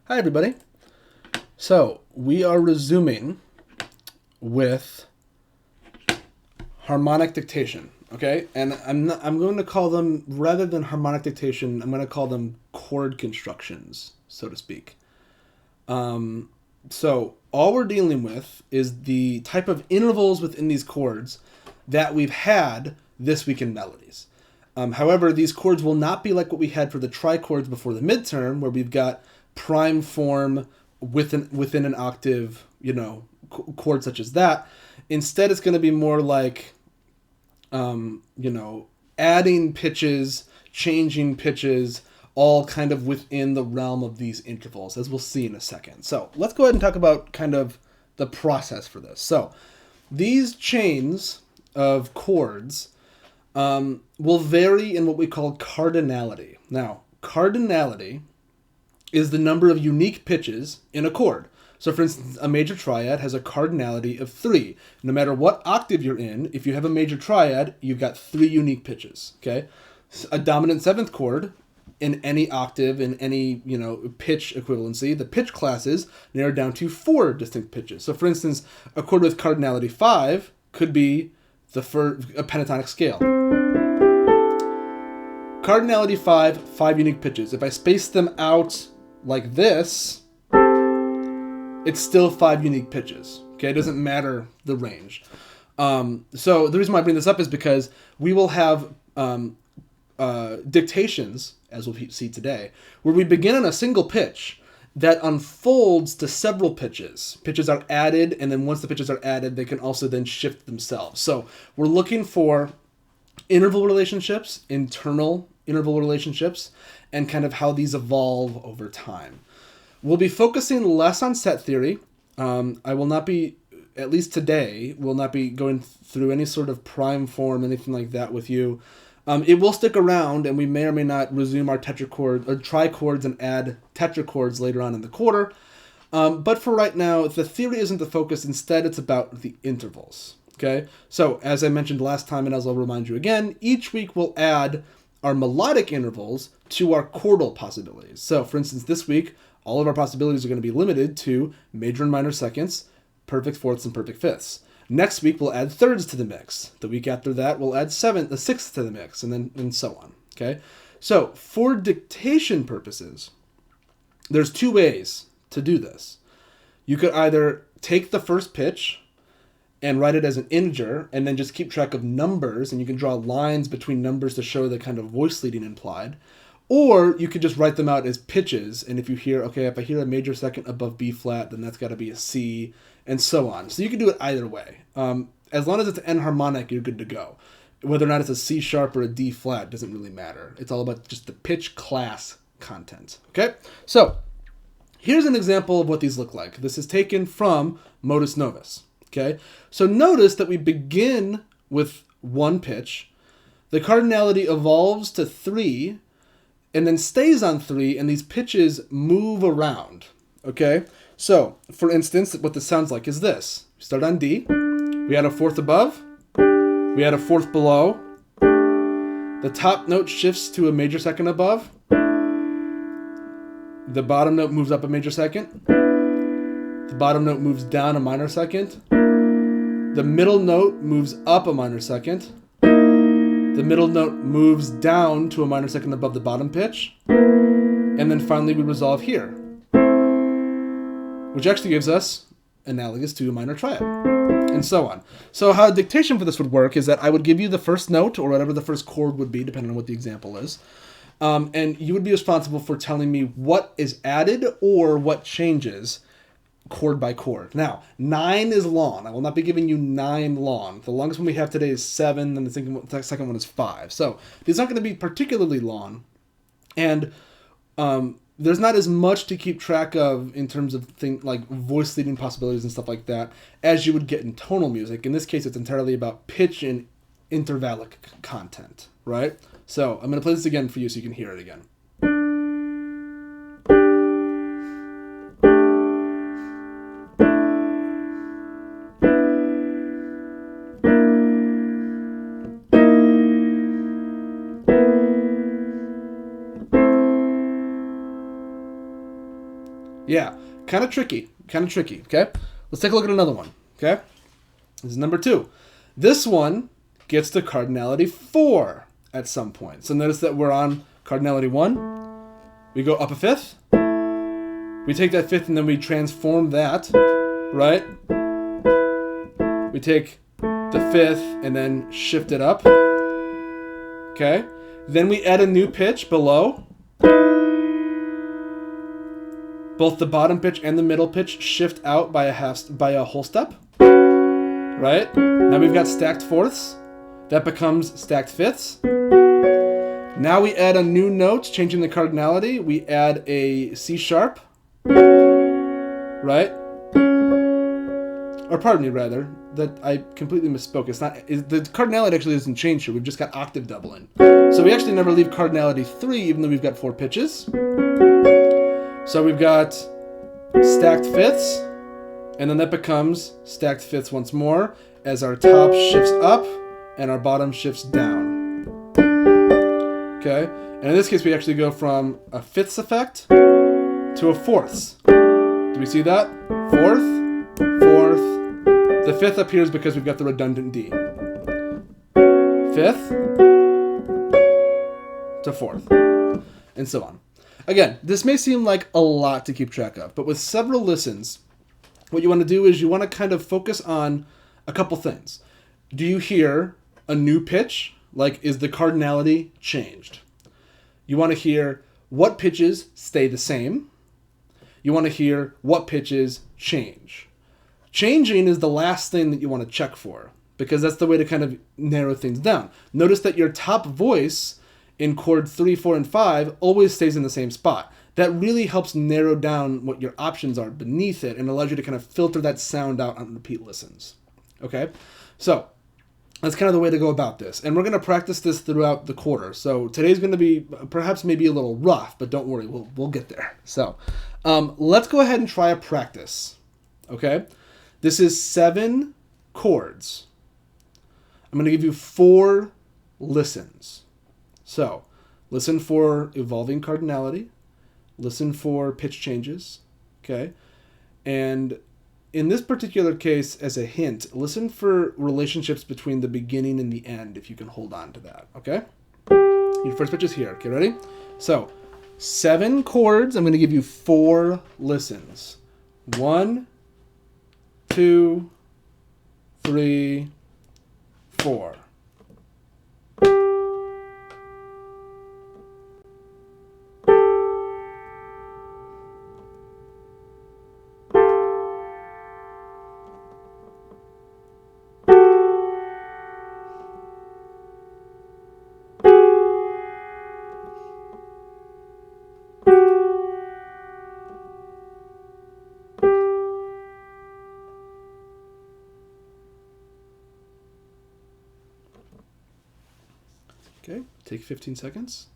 Hi, everybody. So we are resuming with harmonic dictation, okay? And I'm going to call them, rather than harmonic dictation, I'm going to call them chord constructions, so to speak. So all we're dealing with is the type of intervals within these chords that we've had this week in melodies. However, these chords will not be like what we had for the trichords before the midterm, where we've got prime form within an octave, chord such as that. Instead, it's going to be more like, adding pitches, changing pitches, all kind of within the realm of these intervals, as we'll see in a second. So let's go ahead and talk about kind of the process for this. So these chains of chords will vary in what we call cardinality. Now, cardinality is the number of unique pitches in a chord. So, for instance, a major triad has a cardinality of 3. No matter what octave you're in, if you have a major triad, you've got 3 unique pitches, okay? A dominant 7th chord in any octave, in any, pitch equivalency, the pitch classes narrow down to 4 distinct pitches. So, for instance, a chord with cardinality 5 could be a pentatonic scale. Cardinality 5 unique pitches. If I space them out like this, it's still 5 unique pitches. Okay, it doesn't matter the range. So the reason why I bring this up is because we will have dictations, as we'll see today, where we begin on a single pitch that unfolds to several pitches. Pitches are added, and then once the pitches are added, they can also then shift themselves. So we're looking for interval relationships, internal interval relationships, and kind of how these evolve over time. We'll be focusing less on set theory. I will not be, at least today, will not be going through any sort of prime form, anything like that with you. It will stick around, and we may or may not resume our tetrachord or trichords and add tetrachords later on in the quarter. But for right now, the theory isn't the focus. Instead, it's about the intervals. Okay? So, as I mentioned last time, and as I'll remind you again, each week we'll add our melodic intervals to our chordal possibilities. So, for instance, this week, all of our possibilities are going to be limited to major and minor seconds, perfect fourths, and perfect fifths. Next week, we'll add thirds to the mix. The week after that, we'll add sixths to the mix, and so on. Okay? So, for dictation purposes, there's 2 ways to do this. You could either take the first pitch and write it as an integer, and then just keep track of numbers, and you can draw lines between numbers to show the kind of voice leading implied. Or you could just write them out as pitches, and if I hear a major second above B flat, then that's got to be a C, and so on. So you can do it either way. As long as it's an harmonic, you're good to go. Whether or not it's a C sharp or a D flat doesn't really matter. It's all about just the pitch class content. Okay? So here's an example of what these look like. This is taken from Modus Novus. Okay? So notice that we begin with 1 pitch. The cardinality evolves to 3, and then stays on 3, and these pitches move around. Okay? So, for instance, what this sounds like is this. We start on D. We add a 4th above. We add a 4th below. The top note shifts to a major second above. The bottom note moves up a major second. The bottom note moves down a minor second. The middle note moves up a minor second. The middle note moves down to a minor second above the bottom pitch. And then finally we resolve here, which actually gives us analogous to a minor triad, and so on. So how dictation for this would work is that I would give you the first note, or whatever the first chord would be, depending on what the example is. And you would be responsible for telling me what is added or what changes chord by chord. Now, 9 is long. I will not be giving you 9 long. The longest one we have today is 7, and the second one is 5. So these aren't going to be particularly long. And there's not as much to keep track of in terms of things like voice leading possibilities and stuff like that as you would get in tonal music. In this case, it's entirely about pitch and intervallic content, right? So I'm going to play this again for you so you can hear it again. Yeah, kind of tricky, okay? Let's take a look at another one, okay? This is number 2. This one gets to cardinality 4 at some point. So notice that we're on cardinality 1. We go up a 5th. We take that 5th and then we transform that, right? We take the 5th and then shift it up, okay? Then we add a new pitch below. Both the bottom pitch and the middle pitch shift out by a whole step, right? Now we've got stacked 4ths. That becomes stacked 5ths. Now we add a new note, changing the cardinality. We add a C sharp, right? Or pardon me, rather, that I completely misspoke. The cardinality actually doesn't change here. We've just got octave doubling. So we actually never leave cardinality 3, even though we've got 4 pitches. So we've got stacked 5ths, and then that becomes stacked 5ths once more as our top shifts up and our bottom shifts down. Okay? And in this case, we actually go from a 5ths effect to a 4ths. Do we see that? 4th, 4th. The 5th appears because we've got the redundant D. 5th to 4th, and so on. Again, this may seem like a lot to keep track of, but with several listens, what you want to do is you want to kind of focus on a couple things. Do you hear a new pitch? Like, is the cardinality changed? You want to hear what pitches stay the same. You want to hear what pitches change. Changing is the last thing that you want to check for, because that's the way to kind of narrow things down. Notice that your top voice in chord 3, 4, and 5 always stays in the same spot. That really helps narrow down what your options are beneath it and allows you to kind of filter that sound out on repeat listens. Okay? So that's kind of the way to go about this. And we're going to practice this throughout the quarter. So today's going to be perhaps maybe a little rough, but don't worry, we'll get there. So let's go ahead and try a practice. Okay? This is 7 chords. I'm going to give you 4 listens. So, listen for evolving cardinality, listen for pitch changes, okay? And in this particular case, as a hint, listen for relationships between the beginning and the end, if you can hold on to that, okay? Your first pitch is here, okay, ready? So, 7 chords, I'm going to give you 4 listens. 1, 2, 3, 4. Okay, take 15 seconds.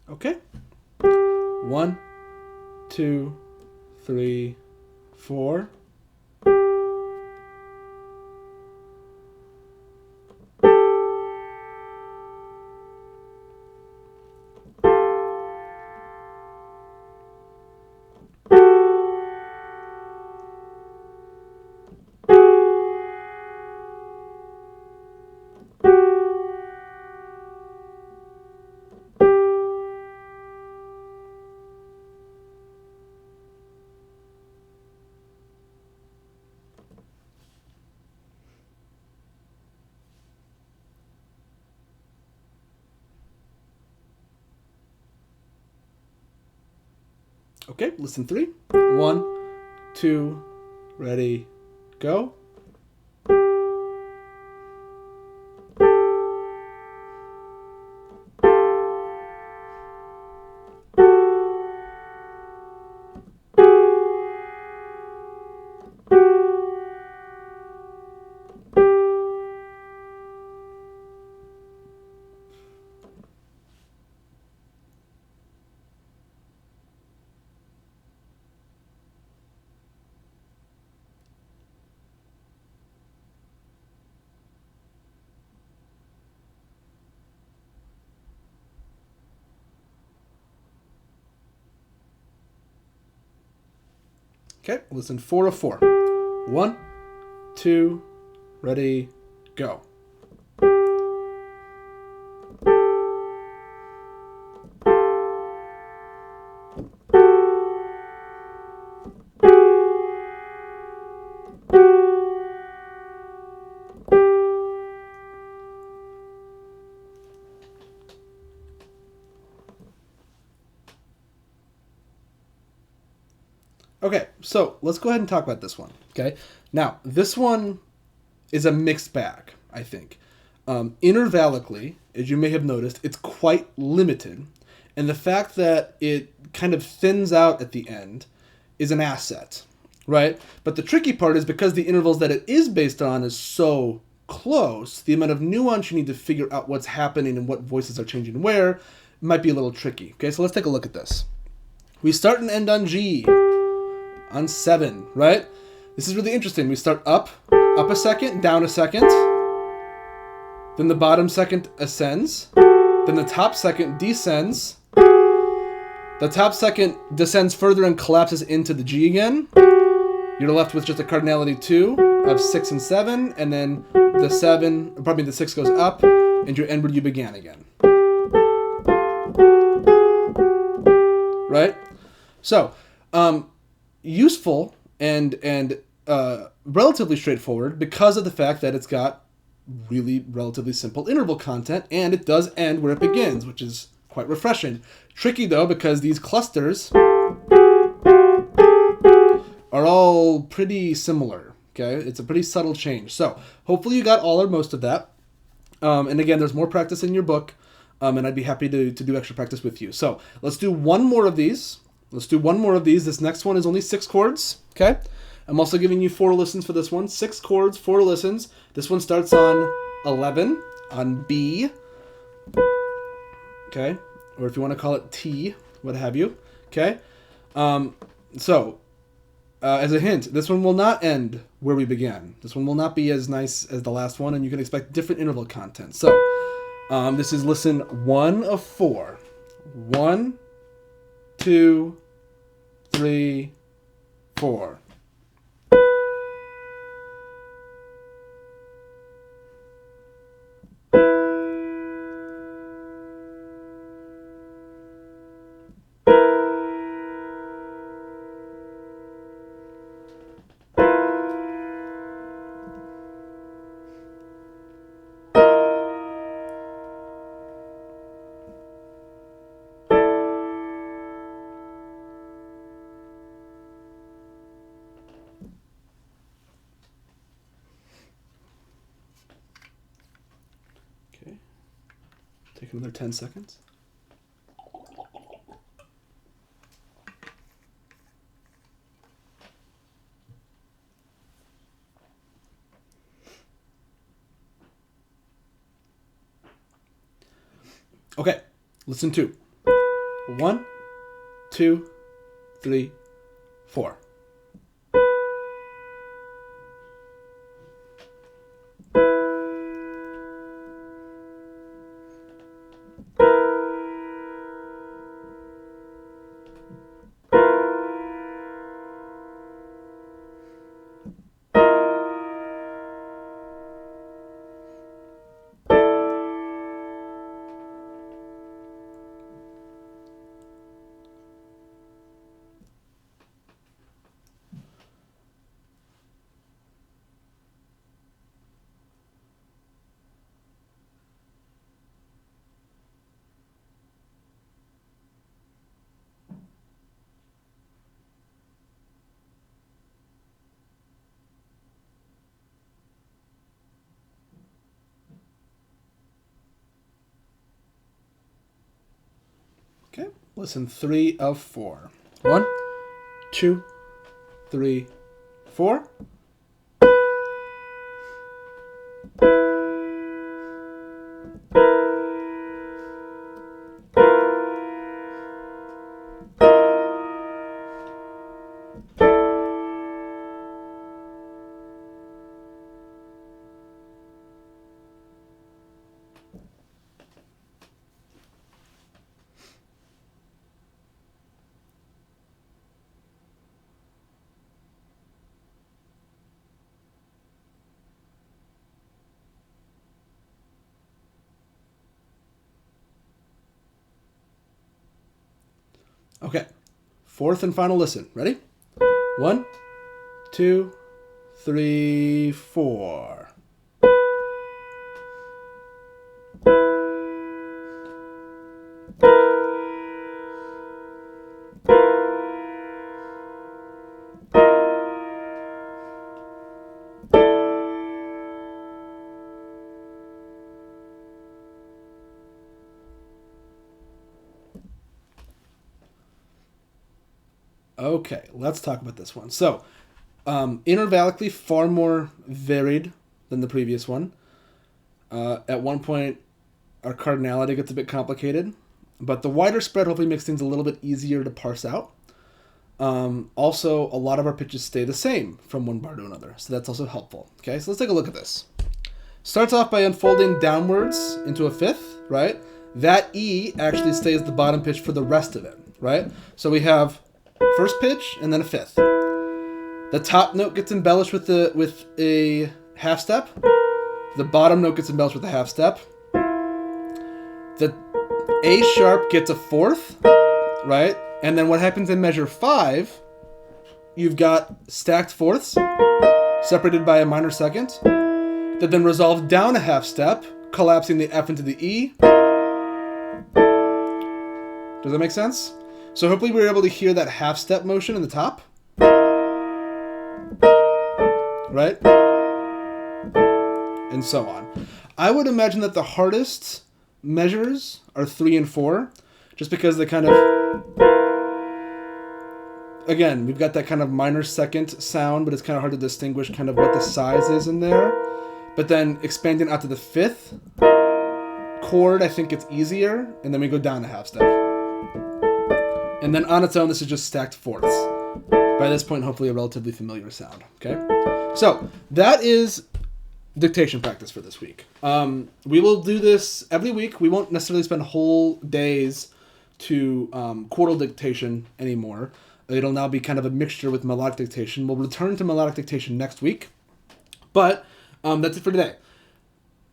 Okay. 1, 2, 3, 4. Okay, listen 3. 1, 2, ready, go. Okay, listen 4 of 4. 1, 2, ready, go. Okay, so let's go ahead and talk about this one. Okay, now this one is a mixed bag, I think. Intervallically, as you may have noticed, it's quite limited, and the fact that it kind of thins out at the end is an asset, right? But the tricky part is because the intervals that it is based on is so close, the amount of nuance you need to figure out what's happening and what voices are changing where might be a little tricky. Okay, so let's take a look at this. We start and end on G. On 7, right? This is really interesting. We start up a second, down a second. Then the bottom second ascends. Then the top second descends. The top second descends further and collapses into the G again. You're left with just a cardinality 2 of 6 and 7, and then the 6 goes up, and you end where you began again. Right? So, useful and relatively straightforward because of the fact that it's got really relatively simple interval content, and it does end where it begins, which is quite refreshing. Tricky though, because these clusters are all pretty similar. Okay, it's a pretty subtle change. So hopefully you got all or most of that. And again, there's more practice in your book, and I'd be happy to do extra practice with you. So let's do one more of these. This next one is only 6 chords, okay? I'm also giving you 4 listens for this one. 6 chords, 4 listens. This one starts on 11, on B, okay? Or if you want to call it T, what have you, okay? As a hint, this one will not end where we began. This one will not be as nice as the last one, and you can expect different interval content. So, this is listen 1 of 4. 1, 2, 3, 4. Okay. Take another 10 seconds. Okay, listen to 1, 2, 3, 4. Okay, listen 3 of 4. 1, 2, 3, 4. Okay. Fourth and final listen. Ready? 1, 2, 3, 4. Okay, let's talk about this one. So, intervallically, far more varied than the previous one. At one point, our cardinality gets a bit complicated, but the wider spread hopefully makes things a little bit easier to parse out. Also, a lot of our pitches stay the same from one bar to another, so that's also helpful. Okay, so let's take a look at this. Starts off by unfolding downwards into a fifth, right? That E actually stays the bottom pitch for the rest of it, right? So we have first pitch and then a fifth. The top note gets embellished with a half step. The bottom note gets embellished with a half step. The A sharp gets a fourth, right? And then what happens in measure 5, you've got stacked fourths separated by a minor second that then resolve down a half step, collapsing the F into the E. Does that make sense? So hopefully we were able to hear that half step motion in the top. Right? And so on. I would imagine that the hardest measures are 3 and 4, just because they kind of, again, we've got that kind of minor second sound, but it's kind of hard to distinguish kind of what the size is in there. But then expanding out to the fifth chord, I think it's easier, and then we go down a half step. And then on its own, this is just stacked fourths. By this point, hopefully a relatively familiar sound, okay? So that is dictation practice for this week. We will do this every week. We won't necessarily spend whole days to chordal dictation anymore. It'll now be kind of a mixture with melodic dictation. We'll return to melodic dictation next week. But that's it for today.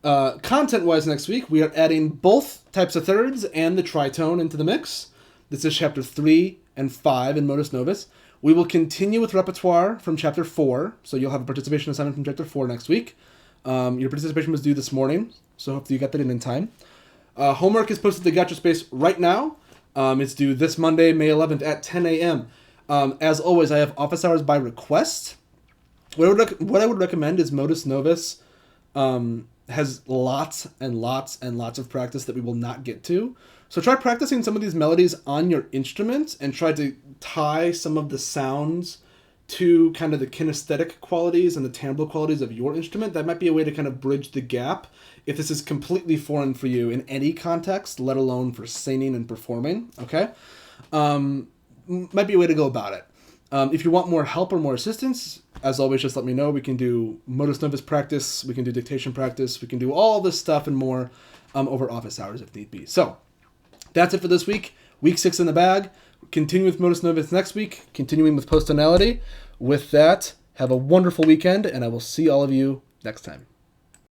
Content-wise next week, we are adding both types of thirds and the tritone into the mix. This is chapter 3 and 5 in Modus Novus. We will continue with repertoire from chapter 4, so you'll have a participation assignment from chapter 4 next week. Your participation was due this morning, so hopefully you got that in time. Homework is posted to Gotcha Space right now. It's due this Monday, May 11th at 10 a.m. As always, I have office hours by request. What I would recommend is Modus Novus has lots and lots and lots of practice that we will not get to. So try practicing some of these melodies on your instrument and try to tie some of the sounds to kind of the kinesthetic qualities and the timbral qualities of your instrument. That might be a way to kind of bridge the gap if this is completely foreign for you in any context, let alone for singing and performing, okay? Might be a way to go about it. If you want more help or more assistance, as always, just let me know. We can do Modus Novus practice, we can do dictation practice, we can do all this stuff and more over office hours if need be. So that's it for this week. Week 6 in the bag. Continue with Modus Novus next week, continuing with post tonality. With that, have a wonderful weekend, and I will see all of you next time.